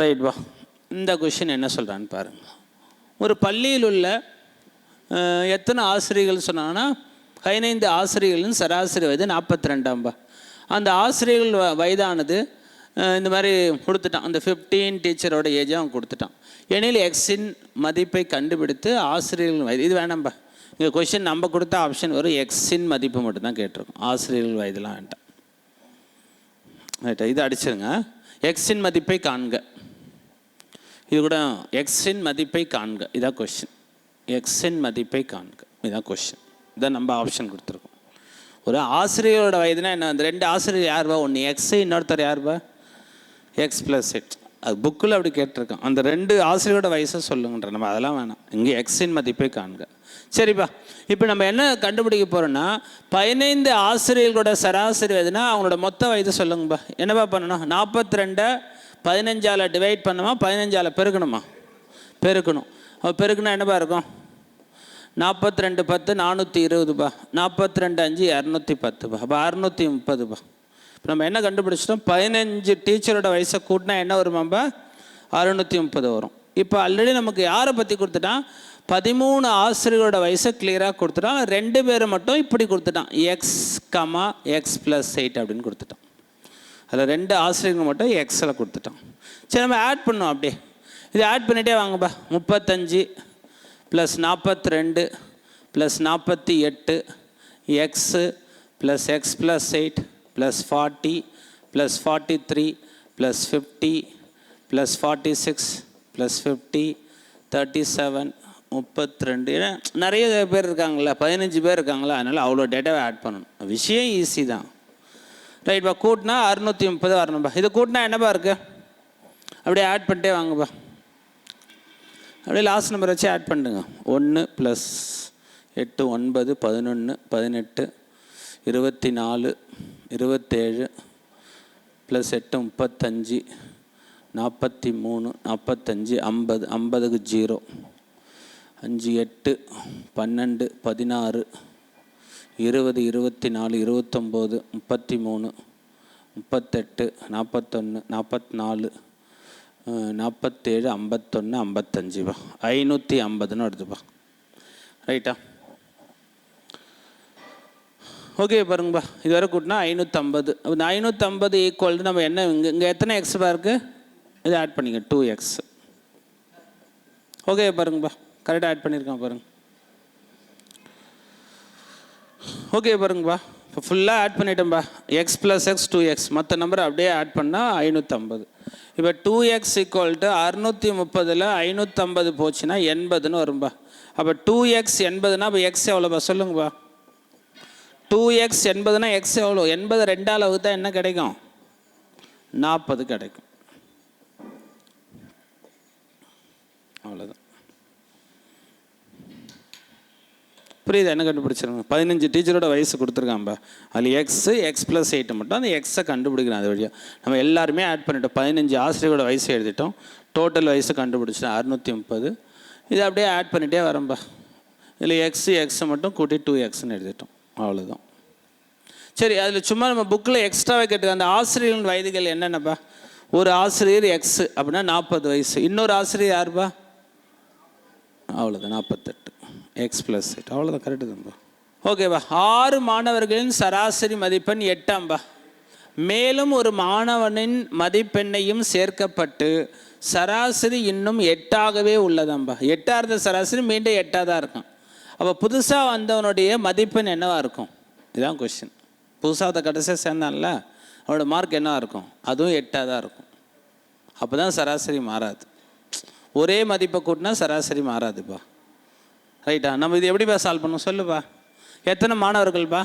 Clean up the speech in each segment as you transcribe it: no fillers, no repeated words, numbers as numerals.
Right வா. இந்த question என்ன சொல்கிறான்னு பாருங்கள். ஒரு பள்ளியில் உள்ள எத்தனை ஆசிரியர்கள் சொன்னாங்கன்னா 15 ஆசிரியர்களின் சராசரி வயது 42. அந்த ஆசிரியர்கள் வயதானது இந்த மாதிரி கொடுத்துட்டான். அந்த 15 டீச்சரோட ஏஜை அவன் கொடுத்துட்டான். எனில் எக்ஸின் மதிப்பை கண்டுபிடித்து ஆசிரியர்கள் வயது, இது வேணாம்பா. இங்கே கொஷின் நம்ம கொடுத்த ஆப்ஷன் வரும், எக்ஸின் மதிப்பு மட்டும்தான் கேட்டிருக்கோம், ஆசிரியர்கள் வயதுலாம் வேண்டாம். ரைட்டா, இது அடிச்சிருங்க. எக்ஸின் மதிப்பை காண்க. இது கூட எக்ஸின் மதிப்பை காண்க, இதான் கொஷின். எக்ஸின் மதிப்பை காண்க, இதான் கொஷின். இதான் நம்ம ஆப்ஷன் கொடுத்துருக்கோம். ஒரு ஆசிரியரோட வயதுனா என்ன, அந்த 2 ஆசிரியர் யார்பா, ஒன்று எக்ஸு, இன்னொருத்தர் யார்பா எக்ஸ் ப்ளஸ் எக்ஸ். அது புக்கில் அப்படி கேட்டிருக்கோம். அந்த 2 ஆசிரியரோட வயசை சொல்லுங்கன்ற, நம்ம அதெல்லாம் வேணாம். இங்கே எக்ஸின் மதிப்பை காண்க. சரிப்பா, இப்போ நம்ம என்ன கண்டுபிடிக்க போகிறோன்னா 15 ஆசிரியர்களோட சராசரி வயதுனா அவங்களோட மொத்த வயது சொல்லுங்கப்பா. என்னப்பா பண்ணணும், 42 15ஆல் டிவைட் பண்ணுமா, 15ஆல் பெருக்கணுமா, பெருக்கணும். அப்போ பெருக்குனா என்னப்பா இருக்கும், 42 10 420பா, 42 5 210பா, அப்போ 630பா. இப்போ நம்ம என்ன கண்டுபிடிச்சிட்டோம், 15 டீச்சரோட வயசை கூட்டினா என்ன வருமாப்பா, 630 வரும். இப்போ ஆல்ரெடி நமக்கு யாரை பற்றி கொடுத்துட்டான், 13 ஆசிரியரோட வயசை கிளியராக கொடுத்துட்டான். 2 பேர் மட்டும் இப்படி கொடுத்துட்டான், எக்ஸ் கமா எக்ஸ் ப்ளஸ் 8 அப்படின்னு கொடுத்துட்டான். அதில் 2 ஆசிரியர்கள் மட்டும் எக்ஸில் கொடுத்துட்டான். சரி, நம்ம ஆட் பண்ணோம். அப்படியே இது ஆட் பண்ணிகிட்டே வாங்கப்பா. 35 plus 42 plus 48 x plus X plus 8 plus 40 plus 43 plus 50 plus 46 plus 50 37 32. ஏன்னா நிறைய பேர் இருக்காங்களா, 15 பேர் இருக்காங்களா, அதனால் அவ்வளோ டேட்டாவை ஆட் பண்ணணும். விஷயம் ஈஸி தான். ரைட்பா, கூட்டினா 630 வரணும்பா. இது கூட்டினா என்னப்பா இருக்குது, அப்படியே ஆட் பண்ணிட்டே வாங்கப்பா. அப்படியே லாஸ்ட் நம்பர் வச்சு ஆட் பண்ணுங்க. 1 ப்ளஸ் 8 9 11 18 24 27 ப்ளஸ் 8 35 43 45 50 50க்கு 0 5 8 12 16 20 24 29 33 38 41 44 47 51 55பா, 550ன்னு வருதுப்பா. ரைட்டா, ஓகே பாருங்கப்பா. இது வரை கூட்டினா 550. இந்த 550 ஈக்குவல் நம்ம என்ன, இங்கே எத்தனை எக்ஸ் பாருக்கு, இதை ஆட் பண்ணிங்க 2x. ஓகே பாருங்கப்பா, கரெக்டாக ஆட் பண்ணியிருக்கான் பாருங்க. ஓகே பாருங்கப்பா, இப்போ ஃபுல்லாக ஆட் பண்ணிட்டோம்பா. எக்ஸ் ப்ளஸ் எக்ஸ் 2x, மற்ற நம்பரை அப்படியே ஆட் பண்ணால் 550. இப்போ 2x ஈக்குவல் டு 630ல் 550 போச்சுன்னா 80ன்னு வரும்பா. அப்போ 2x 80னா அப்போ எக்ஸ் எவ்வளோப்பா சொல்லுங்கப்பா. 2x 80னா எக்ஸ் எவ்வளோ, 80 2ஆல் வகுத்தா என்ன கிடைக்கும், 40 கிடைக்கும். அவ்வளோதான், புரியுது? என்ன கண்டுபிடிச்சிருங்க. 15 டீச்சரோட வயசு கொடுத்துருக்காம்பா. அதில் எக்ஸ் ப்ளஸ் 8 மட்டும் அந்த எக்ஸை கண்டுபிடிக்கணும். அது வழியாக நம்ம எல்லாருமே ஆட் பண்ணிட்டோம். 15 ஆசிரியரோட வயசு எழுதிட்டோம். டோட்டல் வயசு கண்டுபிடிச்சிட்டோம் 630. இது அப்படியே ஆட் பண்ணிகிட்டே வரம்பா. இதில் எக்ஸை மட்டும் கூட்டி 2xன்னு எழுதிட்டோம். அவ்வளோதான். சரி, அதில் சும்மா நம்ம புக்கில் எக்ஸ்ட்ராவே கேட்டுக்க. அந்த ஆசிரியர்களின் வயதுகள் என்னென்னப்பா, ஒரு ஆசிரியர் எக்ஸு அப்படின்னா 40 வயசு. இன்னொரு ஆசிரியர் யாருப்பா, அவ்வளோதான் 48 எக்ஸ் ப்ளஸ் 8. அவ்வளோதான், கரெக்டு தான்ப்பா. ஓகேப்பா. 6 மாணவர்களின் சராசரி மதிப்பெண் 8ஆம்பா. மேலும் ஒரு மாணவனின் மதிப்பெண்ணையும் சேர்க்கப்பட்டு சராசரி இன்னும் 8ஆகவே உள்ளதாம்பா. 8ஆக இருந்த சராசரி மீண்டும் 8ஆக தான் இருக்கும். அப்போ புதுசாக வந்தவனுடைய மதிப்பெண் என்னவாக இருக்கும், இதுதான் கொஸ்டின். புதுசாக கடைசியாக சேர்ந்தான்ல, அவனோட மார்க் என்னவாக இருக்கும், அதுவும் 8ஆக தான் இருக்கும். அப்போ தான் சராசரி மாறாது. ஒரே மதிப்பை கூட்டினா சராசரி மாறாதுப்பா. ரைட்டா, நம்ம இது எப்படிப்பா சால்வ் பண்ணணும் சொல்லுப்பா. எத்தனை மாணவர்கள்ப்பா,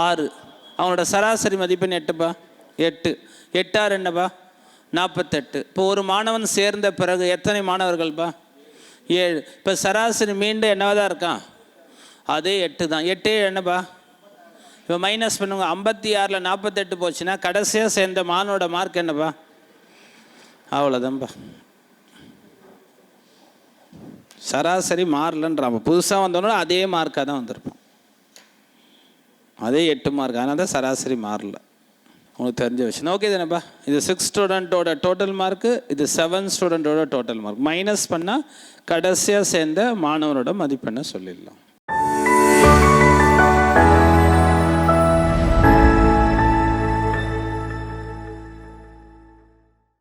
6. அவங்களோட சராசரி மதிப்பெண் 8பா. 8 8 என்னப்பா, 48. இப்போ ஒரு மாணவன் சேர்ந்த பிறகு எத்தனை மாணவர்கள்ப்பா, 7. இப்போ சராசரி மீண்டும் என்னவா தான் இருக்கான், அதே 8 தான். 8 என்னப்பா, இப்போ மைனஸ் பண்ணுங்க. 56ல் 48 போச்சுன்னா கடைசியாக சேர்ந்த மாணவனோட மார்க் என்னப்பா, அவ்வளோதான்ப்பா. சராசரி மாறலன்றான். புதுசாக வந்தோன்னா அதே மார்க்காக தான் வந்திருப்போம், அதே 8 மார்க். அதனால தான் சராசரி மாறல. உங்களுக்கு தெரிஞ்ச விஷயம். ஓகே தானேப்பா? இது 6 ஸ்டூடெண்ட்டோட டோட்டல் மார்க்கு, இது 7 ஸ்டூடெண்ட்டோட டோட்டல் மார்க். மைனஸ் பண்ணால் கடைசியாக சேர்ந்த மாணவரோட மதிப்பெண்ணை சொல்லிடலாம்.